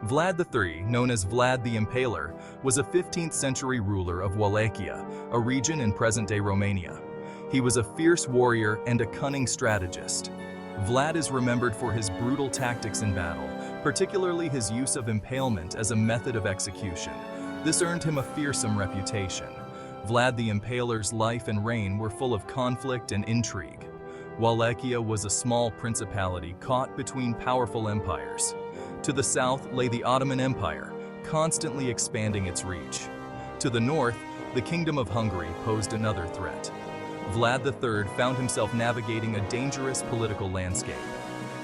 Vlad III, known as Vlad the Impaler, was a 15th century ruler of Wallachia, a region in present-day Romania. He was a fierce warrior and a cunning strategist. Vlad is remembered for his brutal tactics in battle, particularly his use of impalement as a method of execution. This earned him a fearsome reputation. Vlad the Impaler's life and reign were full of conflict and intrigue. Wallachia was a small principality caught between powerful empires. To the south lay the Ottoman Empire, constantly expanding its reach. To the north, the Kingdom of Hungary posed another threat. Vlad III found himself navigating a dangerous political landscape.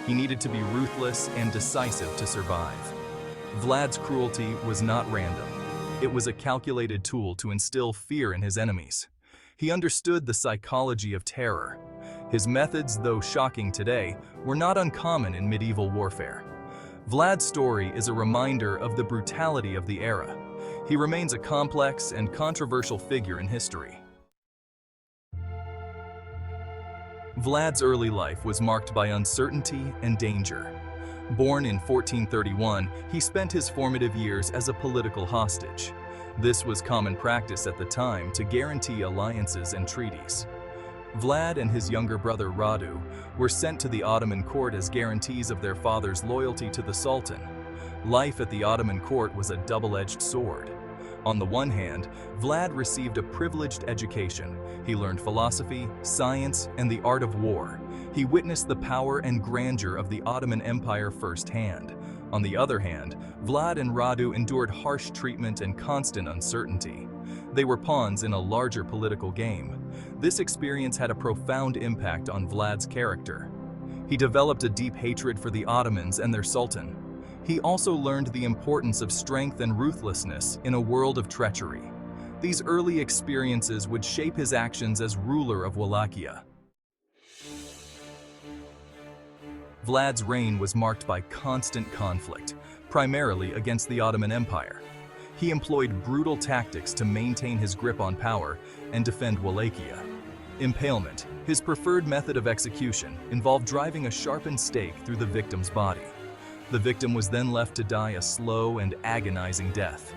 He needed to be ruthless and decisive to survive. Vlad's cruelty was not random. It was a calculated tool to instill fear in his enemies. He understood the psychology of terror. His methods, though shocking today, were not uncommon in medieval warfare. Vlad's story is a reminder of the brutality of the era. He remains a complex and controversial figure in history. Vlad's early life was marked by uncertainty and danger. Born in 1431, he spent his formative years as a political hostage. This was common practice at the time to guarantee alliances and treaties. Vlad and his younger brother Radu were sent to the Ottoman court as guarantees of their father's loyalty to the Sultan. Life at the Ottoman court was a double-edged sword. On the one hand, Vlad received a privileged education. He learned philosophy, science, and the art of war. He witnessed the power and grandeur of the Ottoman Empire firsthand. On the other hand, Vlad and Radu endured harsh treatment and constant uncertainty. They were pawns in a larger political game. This experience had a profound impact on Vlad's character. He developed a deep hatred for the Ottomans and their Sultan. He also learned the importance of strength and ruthlessness in a world of treachery. These early experiences would shape his actions as ruler of Wallachia. Vlad's reign was marked by constant conflict, primarily against the Ottoman Empire. He employed brutal tactics to maintain his grip on power and defend Wallachia. Impalement, his preferred method of execution, involved driving a sharpened stake through the victim's body. The victim was then left to die a slow and agonizing death.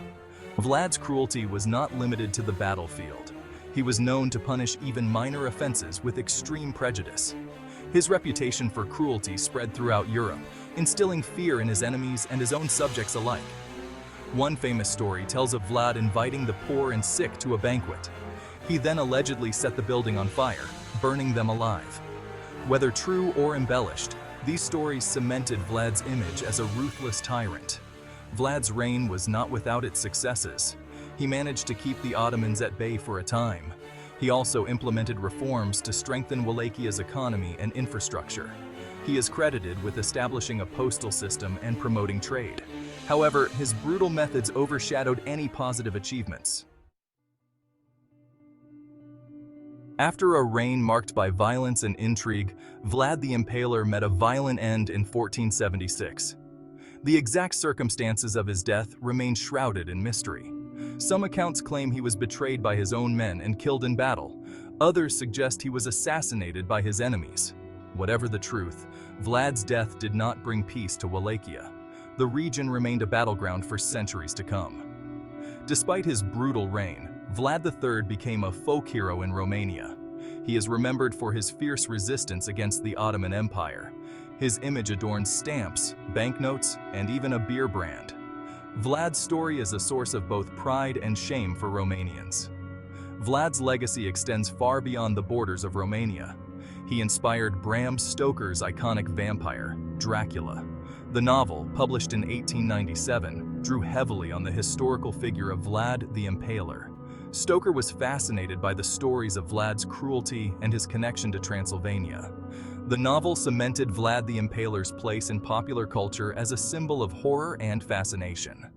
Vlad's cruelty was not limited to the battlefield. He was known to punish even minor offenses with extreme prejudice. His reputation for cruelty spread throughout Europe, instilling fear in his enemies and his own subjects alike. One famous story tells of Vlad inviting the poor and sick to a banquet. He then allegedly set the building on fire, burning them alive. Whether true or embellished, these stories cemented Vlad's image as a ruthless tyrant. Vlad's reign was not without its successes. He managed to keep the Ottomans at bay for a time. He also implemented reforms to strengthen Wallachia's economy and infrastructure. He is credited with establishing a postal system and promoting trade. However, his brutal methods overshadowed any positive achievements. After a reign marked by violence and intrigue, Vlad the Impaler met a violent end in 1476. The exact circumstances of his death remain shrouded in mystery. Some accounts claim he was betrayed by his own men and killed in battle. Others suggest he was assassinated by his enemies. Whatever the truth, Vlad's death did not bring peace to Wallachia. The region remained a battleground for centuries to come. Despite his brutal reign, Vlad III became a folk hero in Romania. He is remembered for his fierce resistance against the Ottoman Empire. His image adorns stamps, banknotes, and even a beer brand. Vlad's story is a source of both pride and shame for Romanians. Vlad's legacy extends far beyond the borders of Romania. He inspired Bram Stoker's iconic vampire, Dracula. The novel, published in 1897, drew heavily on the historical figure of Vlad the Impaler. Stoker was fascinated by the stories of Vlad's cruelty and his connection to Transylvania. The novel cemented Vlad the Impaler's place in popular culture as a symbol of horror and fascination.